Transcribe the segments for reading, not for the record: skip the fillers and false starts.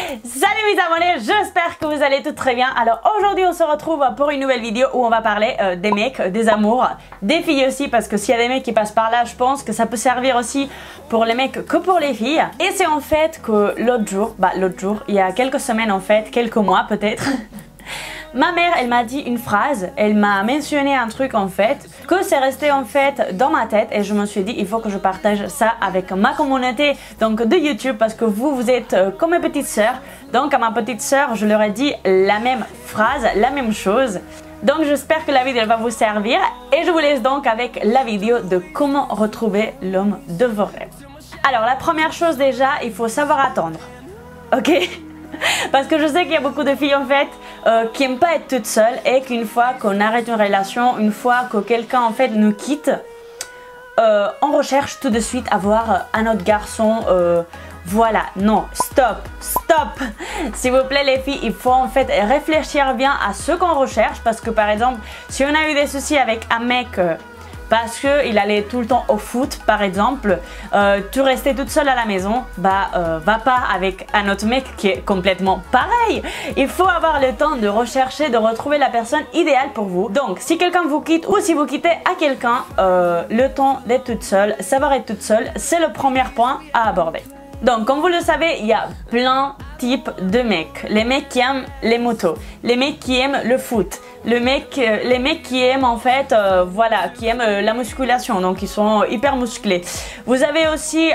Salut mes abonnés, j'espère que vous allez tous très bien. Alors aujourd'hui on se retrouve pour une nouvelle vidéo où on va parler des mecs, des amours, des filles aussi, parce que s'il y a des mecs qui passent par là, je pense que ça peut servir aussi pour les mecs que pour les filles. Et c'est en fait que l'autre jour, il y a quelques semaines en fait, quelques mois peut-être, ma mère, elle m'a dit une phrase, elle m'a mentionné un truc en fait, que c'est resté en fait dans ma tête et je me suis dit il faut que je partage ça avec ma communauté donc de YouTube parce que vous êtes comme mes petites sœurs. Donc à ma petite sœur, je leur ai dit la même phrase, la même chose. Donc j'espère que la vidéo va vous servir et je vous laisse donc avec la vidéo de comment retrouver l'homme de vos rêves. Alors la première chose déjà, il faut savoir attendre, ok? Parce que je sais qu'il y a beaucoup de filles en fait qui n'aiment pas être toutes seules et qu'une fois qu'on arrête une relation, une fois que quelqu'un en fait nous quitte, on recherche tout de suite avoir un autre garçon. Voilà, non, stop, stop. S'il vous plaît les filles, il faut en fait réfléchir bien à ce qu'on recherche parce que par exemple, si on a eu des soucis avec un mec parce qu'il allait tout le temps au foot par exemple, tu restais toute seule à la maison, va pas avec un autre mec qui est complètement pareil. Il faut avoir le temps de rechercher, de retrouver la personne idéale pour vous. Donc si quelqu'un vous quitte ou si vous quittez à quelqu'un, le temps d'être toute seule, savoir être toute seule, c'est le premier point à aborder. Donc comme vous le savez, il y a plein de types de mecs. Les mecs qui aiment les motos, les mecs qui aiment le foot, les mecs qui aiment en fait, voilà, qui aiment la musculation, donc ils sont hyper musclés. Vous avez aussi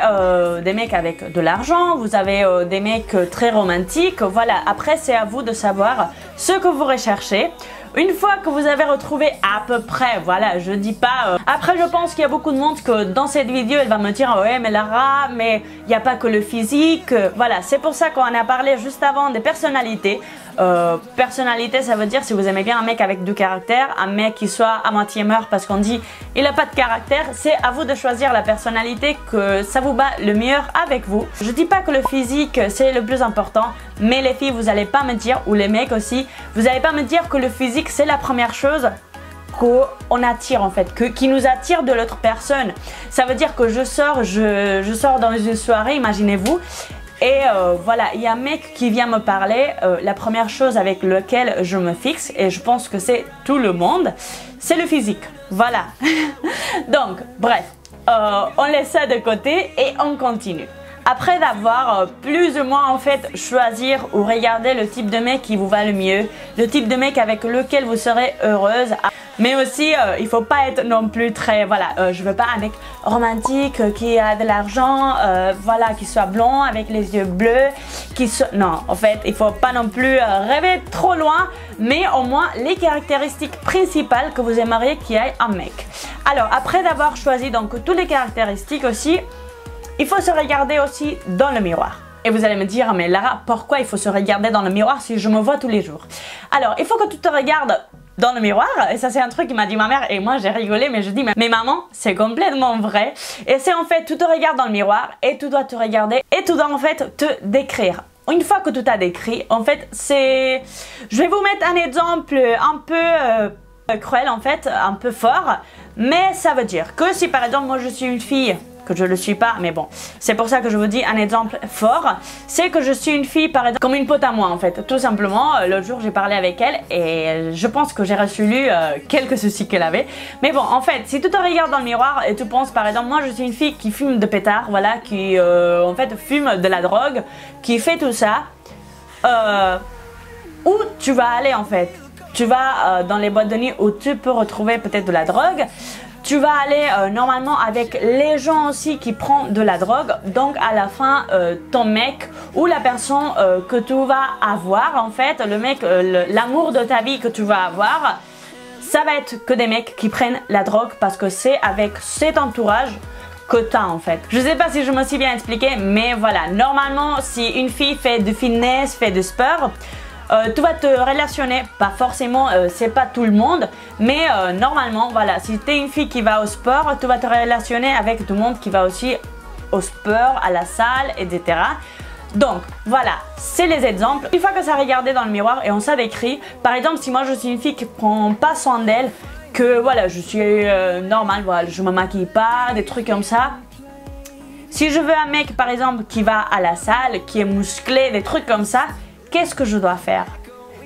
des mecs avec de l'argent, vous avez des mecs très romantiques, voilà. Après c'est à vous de savoir ce que vous recherchez. Une fois que vous avez retrouvé à peu près, voilà, je dis pas... Après, je pense qu'il y a beaucoup de monde que dans cette vidéo, elle va me dire « Ouais, mais Lara, mais il n'y a pas que le physique. » Voilà, c'est pour ça qu'on a parlé juste avant des personnalités. Personnalité, ça veut dire si vous aimez bien un mec avec du caractère, un mec qui soit à moitié meurt parce qu'on dit il n'a pas de caractère, c'est à vous de choisir la personnalité que ça vous bat le meilleur avec vous. Je dis pas que le physique c'est le plus important, mais les filles vous allez pas me dire, ou les mecs aussi, vous allez pas me dire que le physique c'est la première chose qu'on attire en fait, qui nous attire de l'autre personne. Ça veut dire que je sors dans une soirée, imaginez-vous. Et voilà, il y a un mec qui vient me parler, la première chose avec laquelle je me fixe, et je pense que c'est tout le monde, c'est le physique. Voilà. Donc, bref, on laisse ça de côté et on continue. Après d'avoir plus ou moins en fait choisir ou regarder le type de mec qui vous va le mieux, le type de mec avec lequel vous serez heureuse, mais aussi il faut pas être non plus très, voilà, je veux pas un mec romantique qui a de l'argent, voilà, qui soit blond avec les yeux bleus, non, en fait il faut pas non plus rêver trop loin, mais au moins les caractéristiques principales que vous aimeriez qu'il y ait un mec. Alors après d'avoir choisi donc toutes les caractéristiques aussi, il faut se regarder aussi dans le miroir. Et vous allez me dire, mais Lara, pourquoi il faut se regarder dans le miroir si je me vois tous les jours? Alors, il faut que tu te regardes dans le miroir, et ça c'est un truc qui m'a dit ma mère, et moi j'ai rigolé, mais je dis, mais maman, c'est complètement vrai. Et c'est en fait, tu te regardes dans le miroir, et tu dois te regarder, et tu dois en fait te décrire. Une fois que tu t'as décrit, en fait, c'est... Je vais vous mettre un exemple un peu cruel en fait, un peu fort, mais ça veut dire que si par exemple moi je suis une fille, que je ne le suis pas, mais bon, c'est pour ça que je vous dis un exemple fort, c'est que je suis une fille par exemple comme une pote à moi en fait, tout simplement. L'autre jour j'ai parlé avec elle et je pense que j'ai résolu quelques soucis qu'elle avait, mais bon, en fait, si tu te regardes dans le miroir et tu penses par exemple, moi je suis une fille qui fume de pétard, voilà, qui en fait fume de la drogue, qui fait tout ça, où tu vas aller en fait? Tu vas dans les boîtes de nuit où tu peux retrouver peut-être de la drogue. Tu vas aller normalement avec les gens aussi qui prennent de la drogue. Donc à la fin, ton mec ou la personne que tu vas avoir, en fait, le mec, l'amour de ta vie que tu vas avoir, ça va être que des mecs qui prennent la drogue parce que c'est avec cet entourage que tu as en fait. Je sais pas si je me suis bien expliqué, mais voilà. Normalement, si une fille fait du fitness, fait du sport, tu vas te relationner, pas forcément, c'est pas tout le monde, mais normalement, voilà, si tu es une fille qui va au sport, tu vas te relationner avec tout le monde qui va aussi au sport, à la salle, etc. Donc, voilà, c'est les exemples. Une fois que ça a regardé dans le miroir et on s'est décrit, par exemple, si moi je suis une fille qui prend pas soin d'elle, que voilà, je suis normale, voilà, je me maquille pas, des trucs comme ça, Si je veux un mec par exemple qui va à la salle, qui est musclé, des trucs comme ça, qu'est-ce que je dois faire?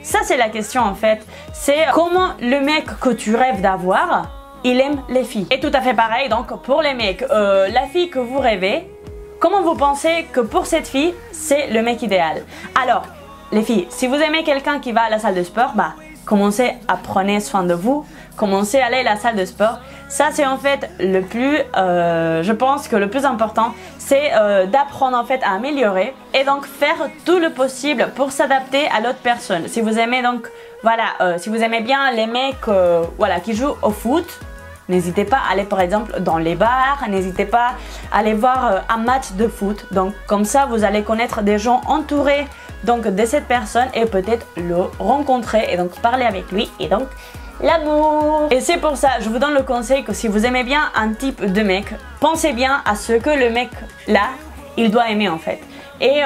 Ça c'est la question en fait. C'est comment le mec que tu rêves d'avoir, il aime les filles. Et tout à fait pareil donc pour les mecs, la fille que vous rêvez, comment vous pensez que pour cette fille, c'est le mec idéal? Alors, les filles, si vous aimez quelqu'un qui va à la salle de sport, bah, commencez à prendre soin de vous, commencez à aller à la salle de sport. Ça, c'est en fait le plus, je pense que le plus important, c'est d'apprendre en fait à améliorer et donc faire tout le possible pour s'adapter à l'autre personne. Si vous aimez donc, voilà, si vous aimez bien les mecs, voilà, qui jouent au foot, n'hésitez pas à aller par exemple dans les bars, n'hésitez pas à aller voir un match de foot. Donc comme ça, vous allez connaître des gens entourés donc de cette personne et peut-être le rencontrer et donc parler avec lui et donc l'amour. Et c'est pour ça, je vous donne le conseil que si vous aimez bien un type de mec, pensez bien à ce que le mec là, il doit aimer en fait. Et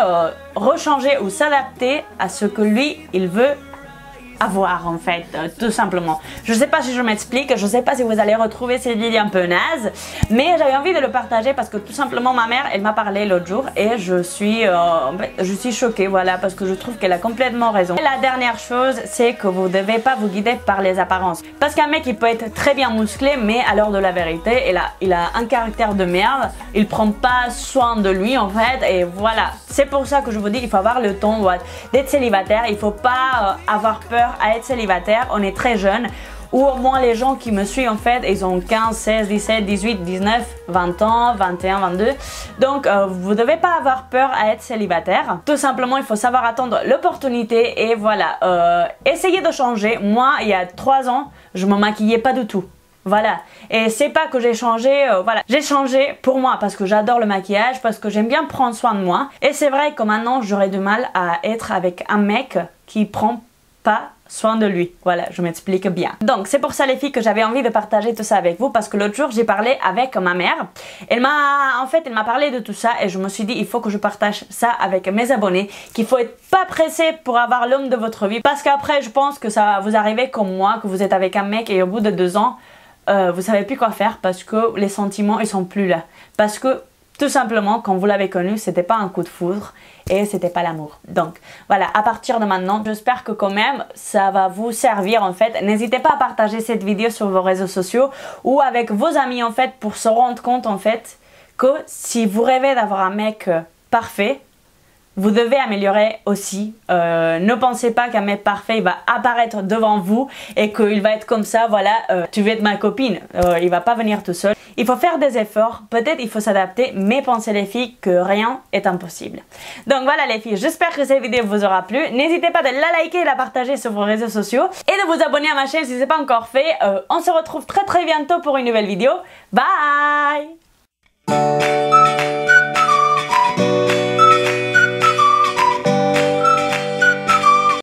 rechanger ou s'adapter à ce que lui, il veut avoir en fait, tout simplement. Je sais pas si je m'explique, je sais pas si vous allez retrouver cette vidéo un peu naze, mais j'avais envie de le partager parce que tout simplement ma mère, elle m'a parlé l'autre jour et je suis choquée, voilà, parce que je trouve qu'elle a complètement raison. Et la dernière chose, c'est que vous devez pas vous guider par les apparences. Parce qu'un mec, il peut être très bien musclé, mais à l'heure de la vérité, il a un caractère de merde, il prend pas soin de lui en fait, et voilà. C'est pour ça que je vous dis, il faut avoir le temps d'être célibataire, il faut pas avoir peur à être célibataire, on est très jeune, ou au moins les gens qui me suivent en fait, ils ont 15, 16, 17, 18, 19, 20 ans, 21, 22, donc vous ne devez pas avoir peur à être célibataire, tout simplement il faut savoir attendre l'opportunité et voilà, essayez de changer. Moi il y a 3 ans, je me maquillais pas du tout. Voilà, et c'est pas que j'ai changé, voilà, j'ai changé pour moi parce que j'adore le maquillage, parce que j'aime bien prendre soin de moi. Et c'est vrai que maintenant j'aurais du mal à être avec un mec qui prend pas soin de lui. Voilà, je m'explique bien. Donc c'est pour ça les filles que j'avais envie de partager tout ça avec vous, parce que l'autre jour j'ai parlé avec ma mère. Elle m'a parlé de tout ça et je me suis dit il faut que je partage ça avec mes abonnés, qu'il faut être pas pressé pour avoir l'homme de votre vie, parce qu'après je pense que ça va vous arriver comme moi, que vous êtes avec un mec et au bout de 2 ans vous savez plus quoi faire parce que les sentiments ils sont plus là, parce que tout simplement quand vous l'avez connu c'était pas un coup de foudre et c'était pas l'amour. Donc voilà, à partir de maintenant j'espère que quand même ça va vous servir en fait. N'hésitez pas à partager cette vidéo sur vos réseaux sociaux ou avec vos amis en fait, pour se rendre compte en fait que si vous rêvez d'avoir un mec parfait, vous devez améliorer aussi. Ne pensez pas qu'un mec parfait il va apparaître devant vous et qu'il va être comme ça, voilà, tu veux être ma copine. Il va pas venir tout seul. Il faut faire des efforts, peut-être il faut s'adapter, mais pensez les filles que rien est impossible. Donc voilà les filles, j'espère que cette vidéo vous aura plu. N'hésitez pas de la liker et la partager sur vos réseaux sociaux et de vous abonner à ma chaîne si ce n'est pas encore fait. On se retrouve très bientôt pour une nouvelle vidéo. Bye!